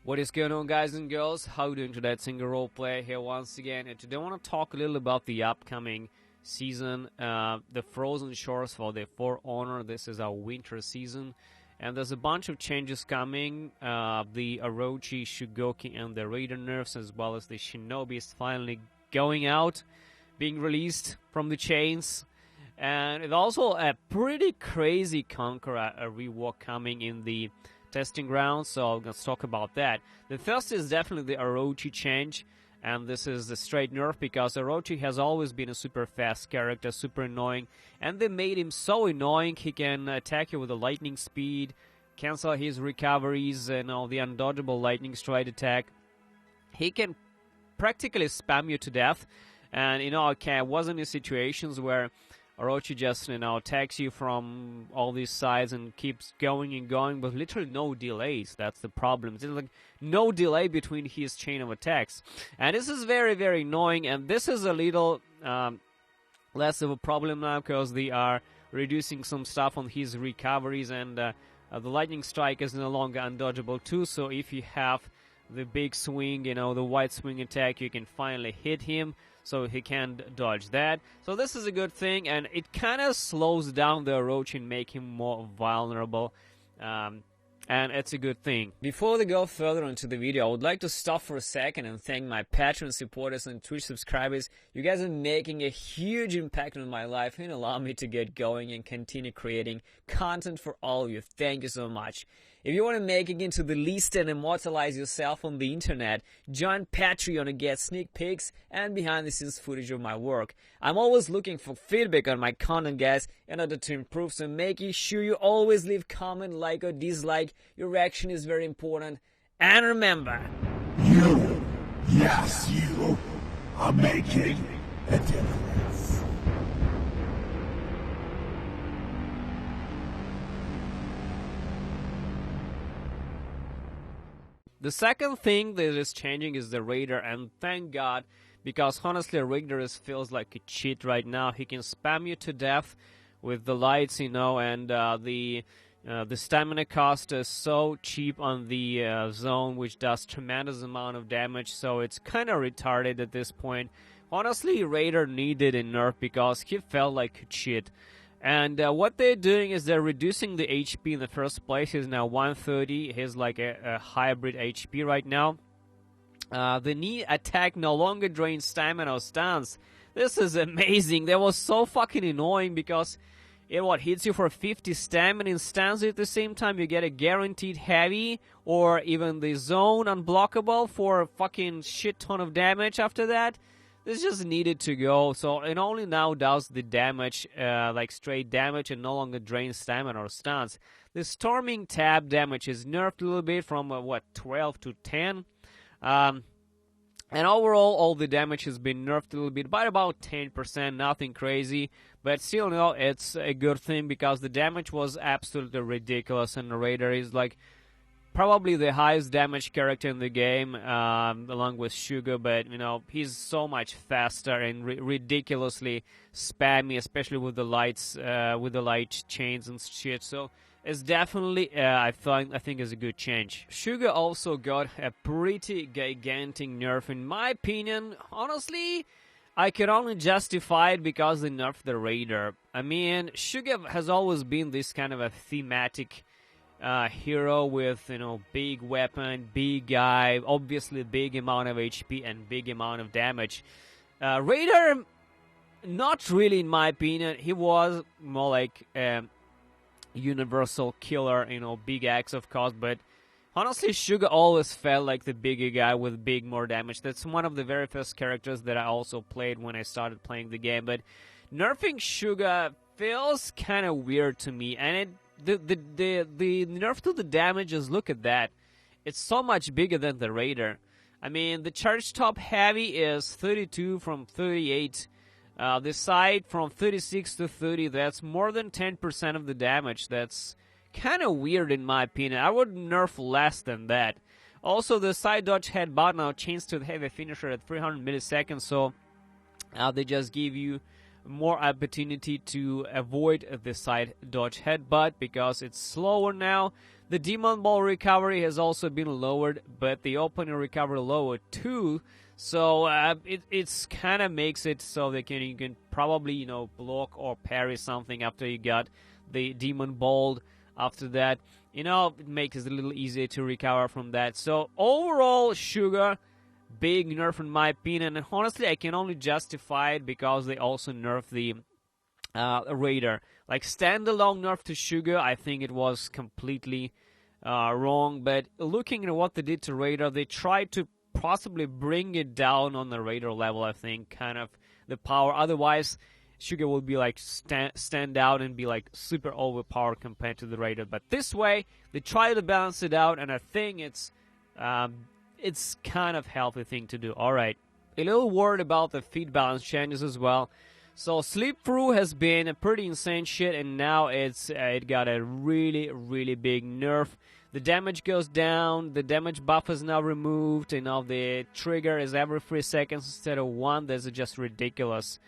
What is going on, guys and girls? How you doing today? It's Single Roleplay here once again, and today I want to talk a little about the upcoming season, the Frozen Shores for the For Honor. This is our winter season, and there's a bunch of changes coming. The Orochi, Shugoki, and the Raider nerfs, as well as the Shinobi is finally going out, being released from the chains. And it's also a pretty crazy Conqueror REWORK coming in the testing ground, so let's talk about that. The first is definitely the Orochi change, and this is a straight nerf because Orochi has always been a super fast character, super annoying, and they made him so annoying he can attack you with a lightning speed, cancel his recoveries, and all the undodgeable lightning strike attack. He can practically spam you to death, and I wasn't in situations where Orochi just, attacks you from all these sides and keeps going and going, but literally no delays. That's the problem. There's like no delay between his chain of attacks. And this is very, very annoying, and this is a little less of a problem now because they are reducing some stuff on his recoveries, and the lightning strike is no longer undodgeable too, so if you have the big swing, the wide swing attack, you can finally hit him, so he can't dodge that. So this is a good thing, and it kind of slows down the Orochi and make him more vulnerable, and it's a good thing. Before we go further into the video, I would like to stop for a second and thank my Patreon supporters and Twitch subscribers. You guys are making a huge impact on my life and allow me to get going and continue creating content for all of you. Thank you so much. If you want to make it into the list and immortalize yourself on the internet, join Patreon to get sneak peeks and behind-the-scenes footage of my work. I'm always looking for feedback on my content, guys, in order to improve, so making sure you always leave comment, like or dislike. Your reaction is very important. And remember, you, yes you, are making a difference. the second thing that is changing is the Raider, and thank God, because honestly, a Raider feels like a cheat right now. He can spam you to death with the lights, and the stamina cost is so cheap on the zone, which does tremendous amount of damage, so it's kind of retarded at this point. Honestly, Raider needed a nerf because he felt like a cheat. And what they're doing is they're reducing the HP in the first place. He's now 130. He's like a hybrid HP right now. The knee attack no longer drains stamina or stuns. This is amazing. That was so fucking annoying because it hits you for 50 stamina and stuns at the same time. You get a guaranteed heavy or even the zone unblockable for a fucking shit ton of damage after that. This just needed to go, so it only now does the damage, like straight damage, and no longer drains stamina or stuns. The storming tab damage is nerfed a little bit from, 12 to 10. And overall, all the damage has been nerfed a little bit, by about 10%, nothing crazy. But still, it's a good thing because the damage was absolutely ridiculous, and the Raider is like probably the highest damage character in the game, along with Shugo, but, he's so much faster and ridiculously spammy, especially with the lights, with the light chains and shit, so it's definitely, I think is a good change. Shugo also got a pretty gigantic nerf, in my opinion. Honestly, I could only justify it because they nerfed the Raider. I mean, Shugo has always been this kind of a thematic hero with, big weapon, big guy, obviously big amount of HP and big amount of damage. Raider, not really in my opinion. He was more like a universal killer, big axe of course, but honestly, Shugo always felt like the bigger guy with more damage. That's one of the very first characters that I also played when I started playing the game, but nerfing Shugo feels kind of weird to me, and the nerf to the damages, look at that. It's so much bigger than the Raider. I mean, the charge top heavy is 32 from 38. The side from 36 to 30, that's more than 10% of the damage. That's kind of weird in my opinion. I would nerf less than that. Also, the side dodge headbutt now changed to the heavy finisher at 300 milliseconds, so they just give you more opportunity to avoid the side dodge headbutt because it's slower now. The Demon Ball recovery has also been lowered, but the opening recovery lowered too. So it's kind of makes it so that you can probably, you know, block or parry something after you got the Demon Ball. After that, you know, it makes it a little easier to recover from that. So overall, Sugar, big nerf in my opinion, and honestly, I can only justify it because they also nerfed the Raider. Like standalone nerf to Sugar, I think it was completely wrong. But looking at what they did to Raider, they tried to possibly bring it down on the Raider level. I think kind of the power. Otherwise, Sugar will be like stand out and be like super overpowered compared to the Raider. But this way, they try to balance it out, and I think it's kind of healthy thing to do. All right, a little worried about the feed balance changes as well. So Sleep Through has been a pretty insane shit, and now it got a really big nerf. The damage goes down, the damage buff is now removed, you know, the trigger is every 3 seconds instead of 1. This is just ridiculous.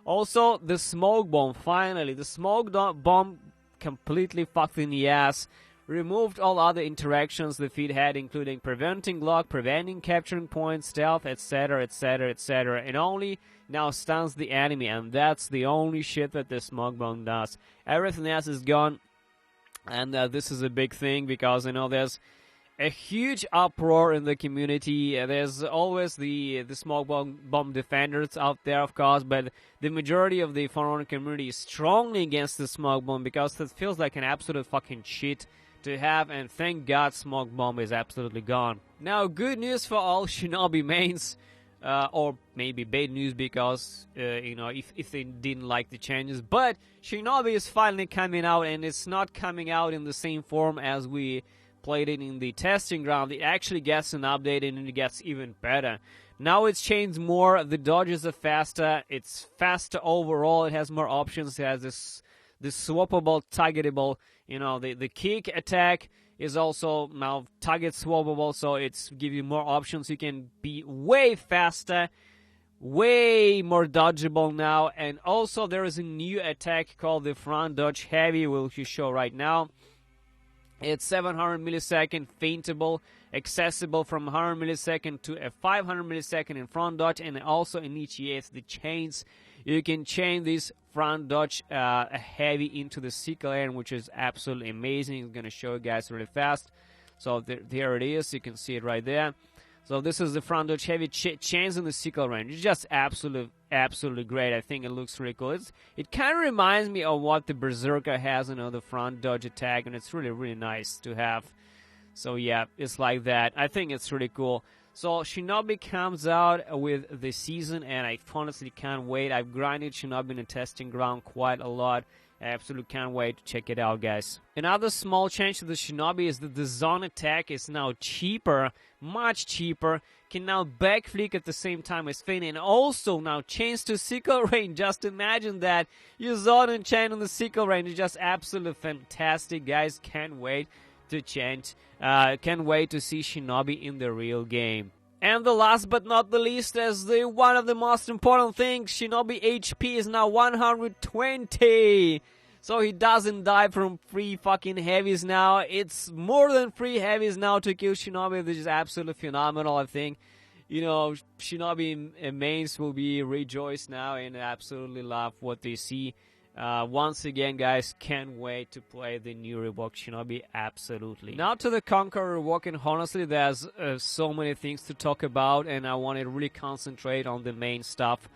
Also, the Smoke Bomb, finally, the Smoke Bomb completely fucked in the ass. Removed all other interactions the feed had, including preventing lock, preventing capturing points, stealth, etc, etc, etc, and only now stuns the enemy, and that's the only shit that the Smoke Bomb does. Everything else is gone, and this is a big thing because, you know, there's a huge uproar in the community. There's always the Smoke Bomb defenders out there, of course, but the majority of the For Honor community is strongly against the Smoke Bomb because it feels like an absolute fucking cheat to have, and thank God Smoke Bomb is absolutely gone. Now, good news for all Shinobi mains, or maybe bad news because, you know, if they didn't like the changes, but Shinobi is finally coming out, and it's not coming out in the same form as we played it in the testing ground. It actually gets an update, and it gets even better. Now it's changed more, the dodges are faster, it's faster overall, it has more options, it has this swappable, targetable, you know, the kick attack is also now target swappable, so it's give you more options. You can be way faster, way more dodgeable now, and also there is a new attack called the front dodge heavy, which you show right now. It's 700 millisecond feintable, accessible from 100 millisecond to a 500 millisecond in front dodge, and also initiates the chains. You can chain this front dodge heavy into the sickle lane, which is absolutely amazing. I'm going to show you guys really fast. So there it is. You can see it right there. So this is the front dodge heavy chains in the sickle range. It's just absolutely great. I think it looks really cool. It kind of reminds me of what the Berserker has, you know, the front dodge attack, and it's really nice to have. So yeah, it's like that. I think it's really cool. So Shinobi comes out with the season, and I honestly can't wait. I've grinded Shinobi in the testing ground quite a lot. I absolutely can't wait to check it out, guys. Another small change to the Shinobi is that the zone attack is now cheaper, much cheaper. Can now backflick at the same time as feint, and also now change to sickle range. Just imagine that. You zone and chain on the sickle range. It's just absolutely fantastic, guys. Can't wait to change. Can't wait to see Shinobi in the real game. And the last but not the least, as the one of the most important things, Shinobi HP is now 120. So he doesn't die from 3 fucking heavies now. It's more than 3 heavies now to kill Shinobi, which is absolutely phenomenal. I think, you know, Shinobi mains will be rejoiced now and absolutely love what they see. Once again, guys, can't wait to play the new rework Shinobi, absolutely. Now to the Conqueror REWORK, and honestly, there's so many things to talk about, and I want to really concentrate on the main stuff.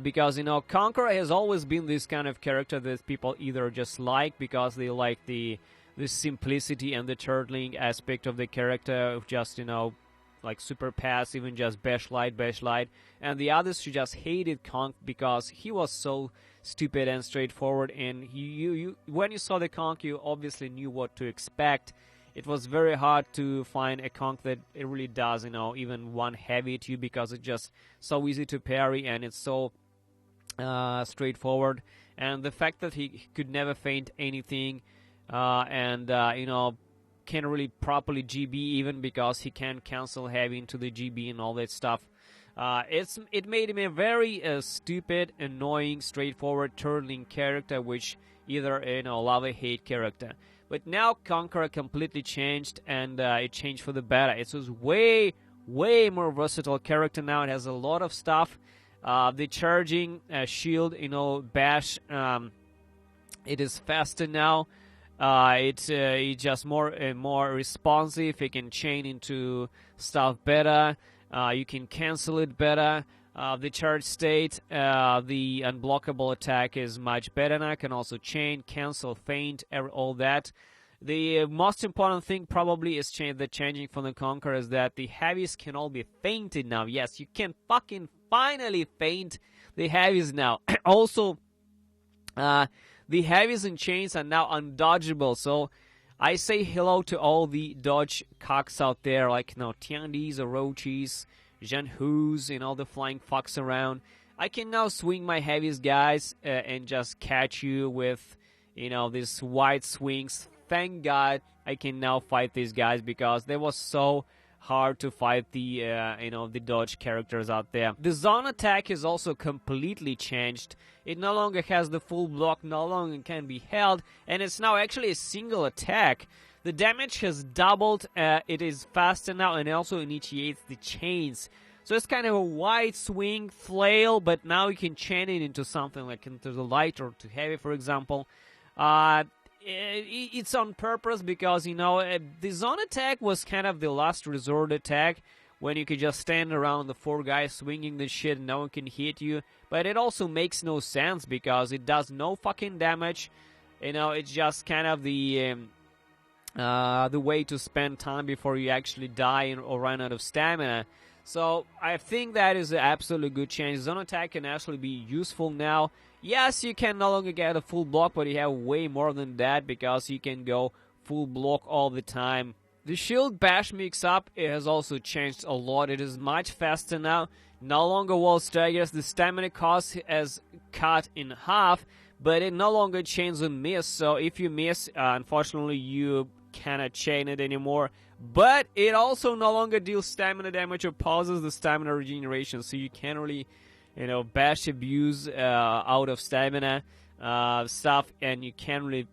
Because, you know, Conqueror has always been this kind of character that people either just like because they like the simplicity and the turtling aspect of the character, of just, you know, like super passive and just bash light, and the others who just hated Conk because he was so stupid and straightforward, and you when you saw the Conk, you obviously knew what to expect. It was very hard to find a Conk that it really does, you know, even one heavy to you, because it's just so easy to parry and it's so straightforward. And the fact that he could never feint anything, and you know, can't really properly GB even because he can't cancel heavy into the GB and all that stuff. It made him a very stupid, annoying, straightforward, turtling character, which either love or hate character. But now Conqueror completely changed, and it changed for the better. It was way more versatile character now. It has a lot of stuff. The charging shield, bash. It is faster now. It's just more responsive. It can chain into stuff better. You can cancel it better. The charge state, the unblockable attack is much better now. Can also chain, cancel, feint, all that. The most important thing probably is changing from the Conqueror is that the heavies can all be feinted now. Yes, you can fucking finally feint the heavies now. Also, the heavies and chains are now undodgeable. So I say hello to all the dodge cocks out there, like Tiandis, Orochis, Zhenhus, all the flying fucks around. I can now swing my heaviest guys and just catch you with, these wide swings. Thank God I can now fight these guys, because they was so hard to fight the the dodge characters out there. The zone attack is also completely changed. It no longer has the full block, no longer can be held, and it's now actually a single attack. The damage has doubled, it is faster now, and also initiates the chains. So it's kind of a wide swing flail, but now you can chain it into something like into the light or to heavy, for example. It's on purpose because, the zone attack was kind of the last resort attack, when you could just stand around the four guys swinging the shit and no one can hit you. But it also makes no sense because it does no fucking damage. It's just kind of the way to spend time before you actually die or run out of stamina. So I think that is an absolutely good change. Zone attack can actually be useful now. Yes, you can no longer get a full block, but you have way more than that because you can go full block all the time. The shield bash mix-up, it has also changed a lot. It is much faster now. No longer wall staggers. The stamina cost has cut in half, but it no longer chains on miss. So if you miss, unfortunately, you cannot chain it anymore. But it also no longer deals stamina damage or pauses the stamina regeneration. So you can't really, bash abuse out of stamina stuff, and you can't really,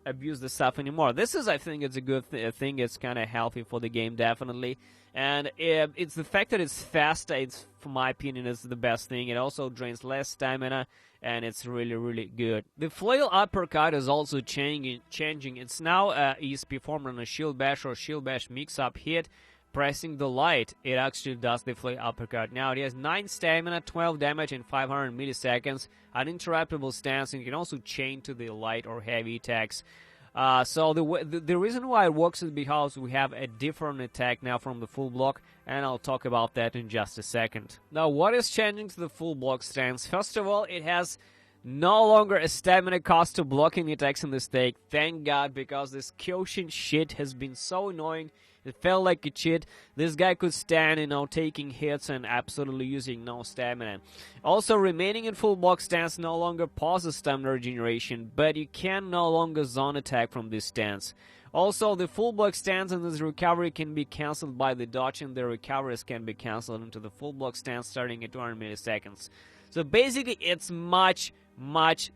abuse the stuff anymore. This is, I think, it's a good thing. It's kind of healthy for the game, definitely. And it's the fact that it's faster, it's, for my opinion, is the best thing. It also drains less stamina, and it's really good. The flail uppercut is also changing. It's now is performed on a shield bash or shield bash mix-up hit. Pressing the light, it actually does the flail uppercut. Now it has 9 stamina, 12 damage in 500 milliseconds, uninterruptible stance, and you can also chain to the light or heavy attacks. So the reason why it works is because we have a different attack now from the full block, and I'll talk about that in just a second. Now, what is changing to the full block stance? First of all, it has no longer a stamina cost to blocking attacks in the stake. Thank God, because this Kyoshin shit has been so annoying. It felt like a cheat. This guy could stand, taking hits and absolutely using no stamina. Also, remaining in full block stance no longer pauses stamina regeneration, but you can no longer zone attack from this stance. Also, the full block stance and this recovery can be cancelled by the dodge, and the recoveries can be cancelled into the full block stance starting at 200 milliseconds. So basically, it's much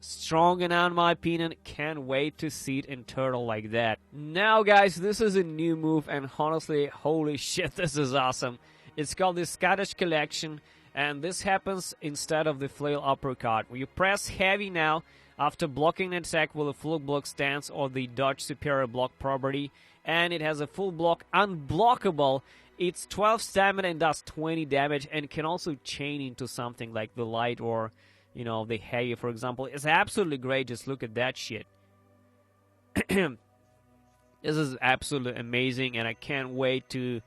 stronger now, in my opinion. Can't wait to see it in turtle like that. Now, guys, this is a new move, and honestly, holy shit, this is awesome. It's called the Scottish Collection, and this happens instead of the flail uppercut. You press heavy now after blocking an attack with a full block stance or the dodge superior block property, and it has a full block unblockable. It's 12 stamina and does 20 damage, and can also chain into something like the light or the heavy, for example. It's absolutely great. Just look at that shit. This is absolutely amazing, and I can't wait to,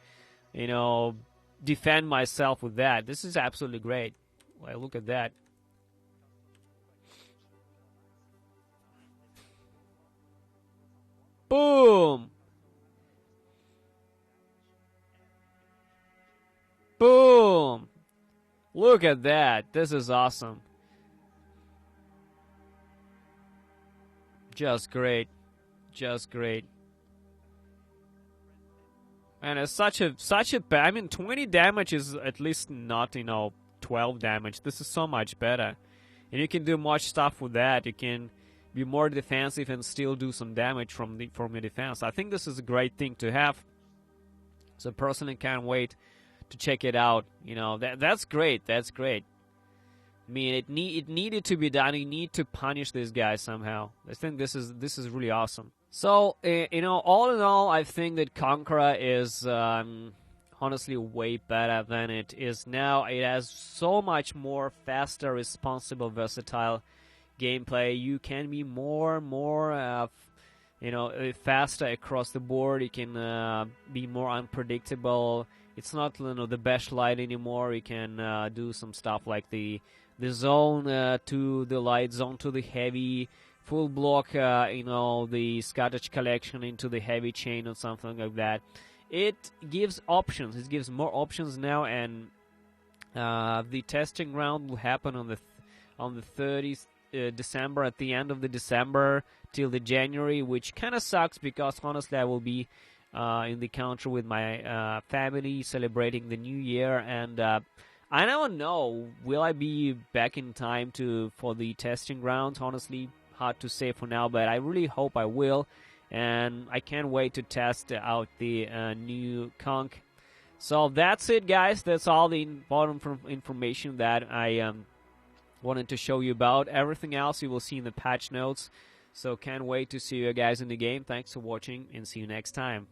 defend myself with that. This is absolutely great. Well, look at that. Boom! Boom! Look at that. This is awesome. Just great. Just great. And it's such a I mean, 20 damage is at least not 12 damage. This is so much better, and you can do much stuff with that. You can be more defensive and still do some damage from your defense. I think this is a great thing to have. So personally, can't wait to check it out. That's great. That's great. I mean, it needed to be done. You need to punish this guy somehow. I think this is really awesome. So all in all, I think that Conqueror is honestly way better than it is now. It has so much more faster, responsible, versatile gameplay. You can be more faster across the board. You can be more unpredictable. It's not the best light anymore. You can do some stuff like the zone to the light, zone to the heavy, full block, the Scottish collection into the heavy chain or something like that. It gives options. It gives more options now, and the testing round will happen on the 30th December, at the end of the December till the January, which kind of sucks because honestly I will be in the country with my family celebrating the new year, and I don't know, will I be back in time for the testing rounds? Honestly, hard to say for now, but I really hope I will, and I can't wait to test out the new Conk. So that's it, guys. That's all the important information that I wanted to show you about. Everything else you will see in the patch notes. So can't wait to see you guys in the game. Thanks for watching, and see you next time.